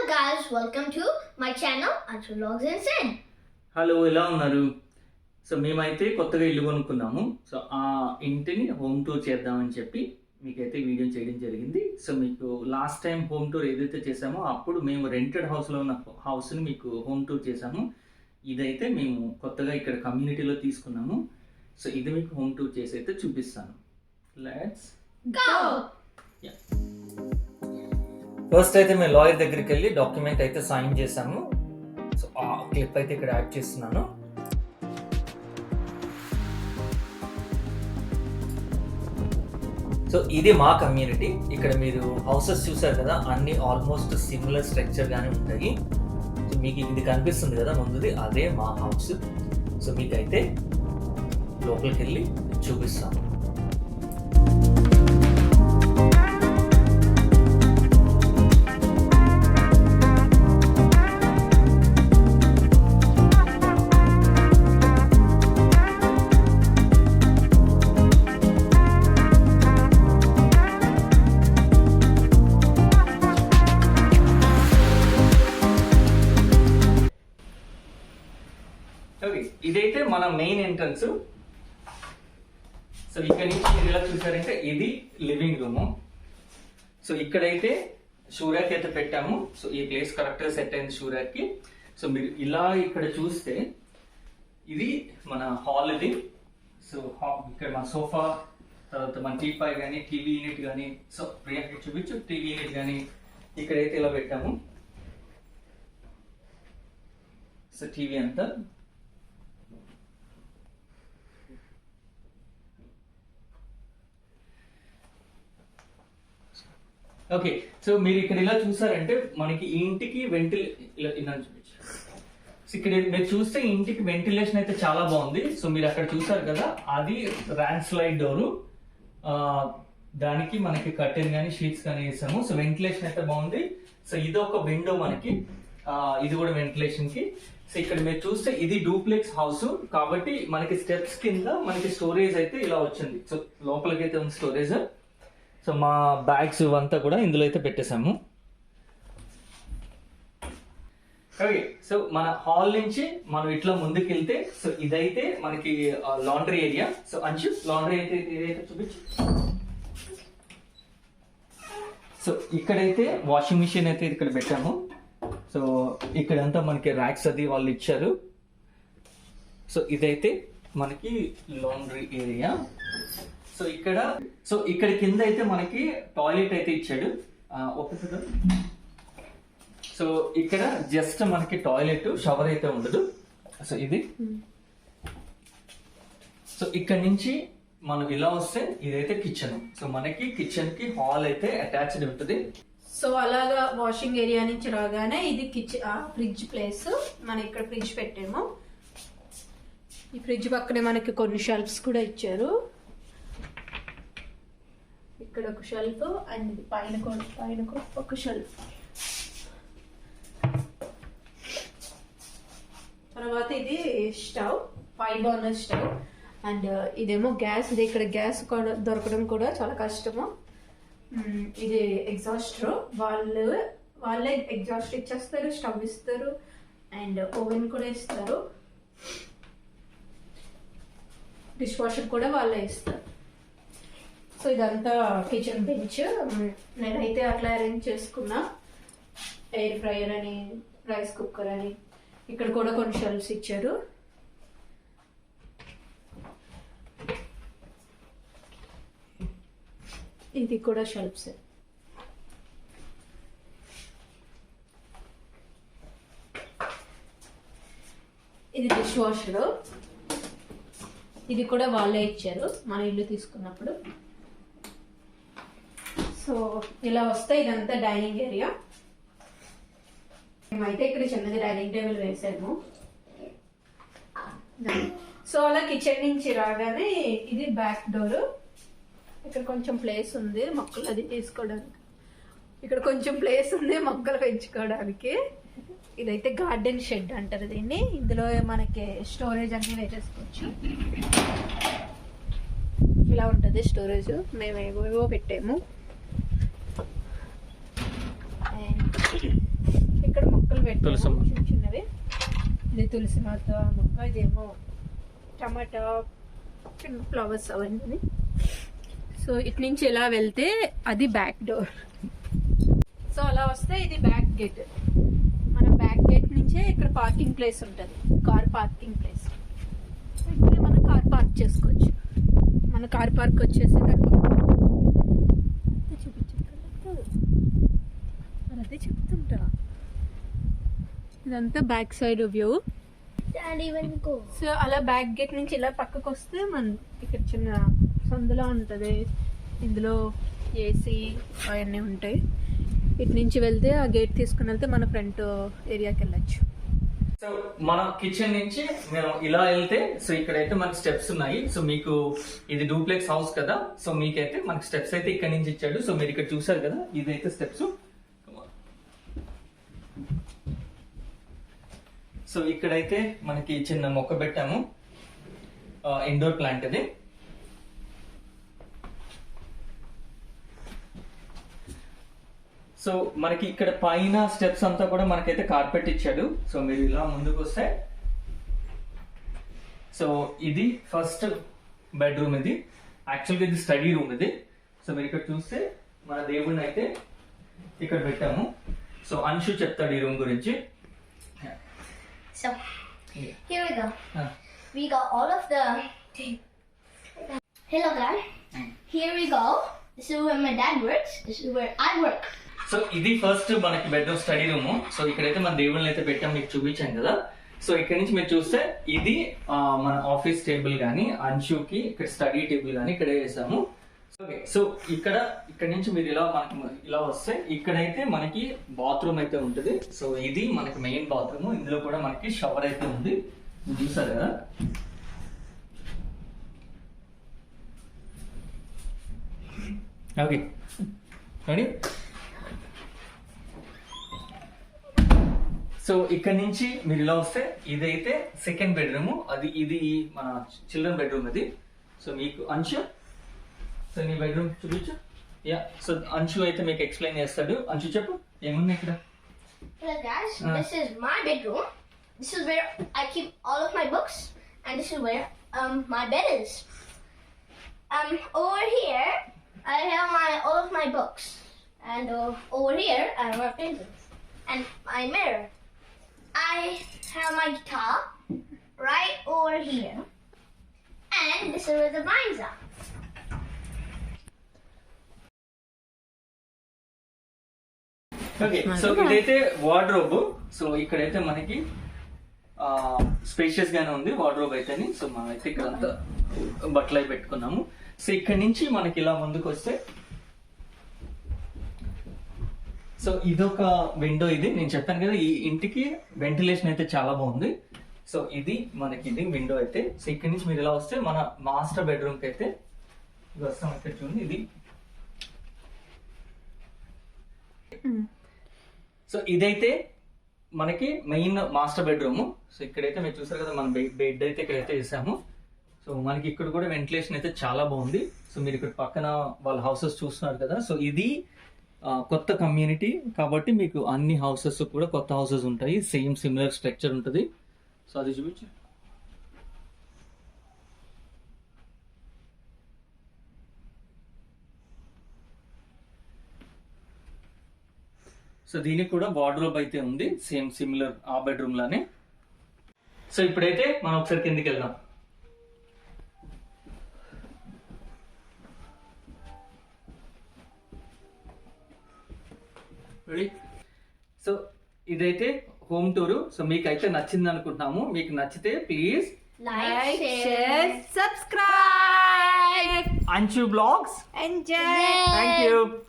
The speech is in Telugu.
guys, welcome to my channel Anshu Vlogs and Zen. Hello, ఎలా ఉన్నారు? సో మేమైతే కొత్తగా ఇల్లు కొనుక్కున్నాము. సో ఆ ఇంటిని హోమ్ టూర్ చేద్దామని చెప్పి మీకైతే వీడియో చేయడం జరిగింది. సో మీకు లాస్ట్ టైం హోమ్ టూర్ ఏదైతే చేసామో అప్పుడు మేము రెంటెడ్ హౌస్లో ఉన్న హౌస్ని మీకు హోమ్ టూర్ చేసాము. ఇదైతే మేము కొత్తగా ఇక్కడ కమ్యూనిటీలో తీసుకున్నాము. సో ఇది మీకు హోమ్ టూర్ చేసి అయితే చూపిస్తాను. Let's go. ఫస్ట్ అయితే మేము లాయర్ దగ్గరికి వెళ్ళి డాక్యుమెంట్ అయితే సైన్ చేసాము. సో ఆ క్లిప్ అయితే ఇక్కడ యాడ్ చేస్తున్నాను. సో ఇది మా కమ్యూనిటీ. ఇక్కడ మీరు హౌసెస్ చూసారు కదా, అన్ని ఆల్మోస్ట్ సిమిలర్ స్ట్రక్చర్ గానే ఉంటాయి. సో మీకు ఇది కనిపిస్తుంది కదా ముందుది, అదే మా హౌస్. సో మీకైతే లోపలికి వెళ్ళి చూపిస్తాను. ఇదైతే మన మెయిన్ ఎంట్రన్స్. సో ఇక్కడ నుంచి మీరు ఎలా చూసారంటే ఇది లివింగ్ రూమ్. సో ఇక్కడైతే షూరాక్ అయితే పెట్టాము. సో ఈ ప్లేస్ కరెక్ట్ గా సెట్ అయింది షూరాక్ కి. సో మీరు ఇలా ఇక్కడ చూస్తే ఇది మన హాల్. ఇది సో ఇక్కడ మన సోఫా, తర్వాత మన టీపాయ్ కానీ టీవీ యూనిట్ కానీ, సో ప్రియాకి చూపించు టీవీ యూనిట్ కానీ ఇక్కడైతే ఇలా పెట్టాము. సో టీవీ అంతా ఓకే. సో మీరు ఇక్కడ ఇలా చూసారంటే మనకి ఈ ఇంటికి ఇక్కడ మీరు చూస్తే ఇంటికి వెంటిలేషన్ అయితే చాలా బాగుంది. సో మీరు అక్కడ చూసారు కదా, అది ర్యాన్ స్లైడ్ డోరు. దానికి మనకి కర్టెన్ కానీ షీట్స్ కానీ వేసాము. సో వెంటిలేషన్ అయితే బాగుంది. సో ఇది ఒక విండో మనకి, ఇది కూడా వెంటిలేషన్ కి. సో ఇక్కడ మీరు చూస్తే ఇది డూప్లెక్స్ హౌస్ కాబట్టి మనకి స్టెప్స్ కింద మనకి స్టోరేజ్ అయితే ఇలా వచ్చింది. సో లోపలికి అయితే ఉంది స్టోరేజ్. సో మా బ్యాగ్స్ ఇవంతా కూడా ఇందులో అయితే పెట్టేశాము. ఓకే. సో మన హాల్ నుంచి మనం ఇట్లా ముందుకు వెళ్తే, సో ఇదైతే మనకి లాండ్రీ ఏరియా. సో అంచు లాండ్రీ అయితే ఇదైతే చూపించు. సో ఇక్కడైతే వాషింగ్ మిషన్ అయితే ఇక్కడ పెట్టాము. సో ఇక్కడంతా మనకి ర్యాక్స్ అది వాళ్ళు ఇచ్చారు. సో ఇదైతే మనకి లాండ్రీ ఏరియా. సో ఇక్కడ కింద అయితే మనకి టాయిలెట్ అయితే ఇచ్చాడు. సో ఇక్కడ జస్ట్ మనకి టాయిలెట్, షవర్ అయితే ఉండదు. సో ఇది. సో ఇక్కడ నుంచి మనం ఇలా వస్తే ఇదైతే కిచెన్. సో మనకి కిచెన్ కి హాల్ అయితే అటాచ్డ్ ఉంటుంది. సో అలాగా వాషింగ్ ఏరియా నుంచి రాగానే ఇది కిచెన్, ఫ్రిడ్జ్ ప్లేస్. మనం ఇక్కడ ఫ్రిడ్జ్ పెట్టాము. ఈ ఫ్రిడ్జ్ పక్కనే మనకి కొన్ని షెల్ఫ్స్ కూడా ఇచ్చారు. ఇక్కడ ఒక షెల్ఫ్ అండ్ పైన ఒక షెల్ఫ్. తర్వాత ఇది స్టవ్, 5 బర్నర్ స్టవ్. అండ్ ఇదేమో గ్యాస్. ఇది ఇక్కడ గ్యాస్ దొరకడం కూడా చాలా కష్టము. ఇది ఎగ్జాస్టర్. వాళ్ళే ఎగ్జాస్ట్ ఇచ్చేస్తారు, స్టవ్ ఇస్తారు అండ్ ఓవెన్ కూడా ఇస్తారు. డిష్ వాషర్ కూడా వాళ్ళే ఇస్తారు. సో ఇదంతా కిచెన్ బెంచ్. నేనైతే అట్లా అరేంజ్ చేసుకున్నా. ఎయిర్ ఫ్రైయర్ అని, రైస్ కుక్కర్ అని. ఇక్కడ కూడా కొన్ని షెల్ఫ్స్ ఇచ్చారు. ఇది కూడా షెల్ఫ్స్. ఇది డిష్ వాషర్. ఇది కూడా వాళ్ళే ఇచ్చారు మన ఇల్లు తీసుకున్నప్పుడు. సో ఇలా వస్తే ఇదంతా డైనింగ్ ఏరియా. మేమైతే ఇక్కడ చిన్నది డైనింగ్ టేబుల్ వేసాము. సో అలా కిచెన్ నుంచి రాగానే ఇది బ్యాక్ డోర్. ఇక్కడ కొంచెం ప్లేస్ ఉంది మొక్కలు అది తీసుకోవడానికి. ఇక్కడ కొంచెం ప్లేస్ ఉంది మొక్కలు పెంచుకోవడానికి. ఇదైతే గార్డెన్ షెడ్ అంటారు దీన్ని. ఇందులో మనకి స్టోరేజ్ అన్ని వేసేసుకోవచ్చు. ఇలా ఉంటుంది స్టోరేజ్. మేము ఏవో పెట్టాము. తులసమ్మ. పెట్టాము చిన్న చిన్నవి. ఇది తులసి మాత మొక్క, ఇదేమో టమాటా చిన్న ఫ్లవర్స్ అవన్నీ. సో ఇటు నుంచి ఇలా వెళ్తే అది బ్యాక్ డోర్. సో అలా వస్తే ఇది బ్యాక్ గేట్. మన బ్యాక్ గేట్ నుంచే ఇక్కడ పార్కింగ్ ప్లేస్ ఉంటుంది, కార్ పార్కింగ్ ప్లేస్. ఇక్కడ మనం కార్ పార్క్ చేసుకోవచ్చు. మన కార్ పార్క్ వచ్చేసి దాని అదే చెప్తుంటా. ఇదంతా back side view. Daddy, when we go. So అలా బ్యాక్ గేట్ నుంచి ఇలా పక్కకు వస్తే మన ఇక్కడ చిన్న సందులా ఉంటుంది. ఇందులో ఏసీ అవన్నీ ఉంటాయి. ఇటు నుంచి వెళ్తే ఆ గేట్ తీసుకుని వెళ్తే మన ఫ్రంట్ ఏరియాకి వెళ్ళచ్చు. సో మన కిచెన్ నుంచి మేము ఇలా వెళ్తే సో ఇక్కడైతే మనకి స్టెప్స్ ఉన్నాయి. సో మీకు ఇది డూప్లెక్స్ హౌస్ కదా, సో మీకైతే మనకి స్టెప్స్ అయితే ఇక్కడ నుంచి ఇచ్చాడు. సో మీరు ఇక్కడ చూసారు కదా, ఇదైతే స్టెప్స్. సో ఇక్కడైతే మనకి చిన్న మొక్క పెట్టాము, ఇండోర్ ప్లాంట్ అది. సో మనకి ఇక్కడ పైన స్టెప్స్ అంతా కూడా మనకైతే కార్పెట్ ఇచ్చాడు. సో మీరు ఇలా ముందుకు వస్తే సో ఇది ఫస్ట్ బెడ్రూమ్. ఇది యాక్చువల్గా ఇది స్టడీ రూమ్ ఇది. సో మీరు ఇక్కడ చూస్తే మన దేవుడిని అయితే ఇక్కడ పెట్టాము. సో అంశు చెప్తాడు ఈ రూమ్ గురించి. So, here we go. Ah. We got all of the... Hello, guys. Here we go. This is where my dad works. This is where I work. So ఇది ఫస్ట్ మనకి బెడ్రూమ్ స్టడీ రూమ్. సో ఇక్కడైతే మన దేవుళ్ళని అయితే పెట్టాం, మీకు చూపించాం కదా. సో ఇక్కడ నుంచి మీరు చూస్తే ఇది మన ఆఫీస్ టేబుల్ కానీ, అంశుకి ఇక్కడ స్టడీ టేబుల్ కానీ ఇక్కడే వేసాము. ఓకే, సో ఇక్కడ నుంచి మీరు మనకి ఇలా వస్తే ఇక్కడైతే మనకి బాత్రూమ్ అయితే ఉంటుంది. సో ఇది మనకి మెయిన్ బాత్రూమ్. ఇందులో కూడా మనకి షవర్ అయితే ఉంది, చూసారు కదా. Okay ready. సో ఇక్కడ నుంచి మీరు ఇలా వస్తే ఇదైతే సెకండ్ బెడ్రూమ్. ఇది మన చిల్డ్రన్ బెడ్రూమ్ అది. సో మీకు అంశు, సో నీ బెడ్రూమ్ చూపించు. యా, సో అంశు అయితే మీకు ఎక్స్ప్లెయిన్ చేస్తాడు. అంశు చెప్పు ఏమున్నాయి ఇక్కడ. Hello, guys. This is my bedroom. This is where I keep all of my books, and this is where my bed is. Over here I have all of my books, and over here I have my pencils and my mirror. I have my guitar right over here, and this is where the vines are. Okay, so ఇదైతే వార్డ్రోబ్. సో ఇక్కడైతే మనకి స్పేషియస్ గానే ఉంది వార్డ్రోబ్ అయితేని. సో మనం అయితే ఇక్కడ అంతా బట్టలు అవి పెట్టుకున్నాము. సో ఇక్కడ నుంచి మనకి ఇలా ముందుకు వస్తే సో ఇదొక విండో. ఇది నేను చెప్పాను కదా, ఈ ఇంటికి వెంటిలేషన్ అయితే చాలా బాగుంది. సో ఇది మనకి ఇది విండో అయితే. సో ఇక్కడ నుంచి మీరు ఇలా వస్తే మన మాస్టర్ బెడ్రూమ్ కి అయితే వస్తాం. ఇక్కడ చూడండి, ఇది. సో ఇదైతే మనకి మెయిన్ మాస్టర్ బెడ్రూమ్. సో ఇక్కడైతే మీరు చూసారు కదా, మన బెడ్ అయితే ఇక్కడైతే వేసాము. సో మనకి ఇక్కడ కూడా వెంటిలేషన్ అయితే చాలా బాగుంది. సో మీరు ఇక్కడ పక్కన వాళ్ళ హౌసెస్ చూస్తున్నారు కదా. సో ఇది కొత్త కమ్యూనిటీ కాబట్టి మీకు అన్ని హౌసెస్ కూడా కొత్త హౌసెస్ ఉంటాయి, సేమ్ సిమిలర్ స్ట్రక్చర్ ఉంటుంది. సో అది చూపించు. సో దీనికి కూడా వార్డ్రోబ్ అయితే ఉంది, సేమ్ సిమిలర్ ఆ బెడ్రూమ్ లానే. సో ఇప్పుడైతే మనం ఒకసారి కిందికి వెళ్దాం. సో ఇదైతే హోమ్ టూర్. సో మీకైతే నచ్చింది అనుకుంటున్నాము. మీకు నచ్చితే please Like, share, subscribe, Anshu Vlogs. enjoy. Thank you.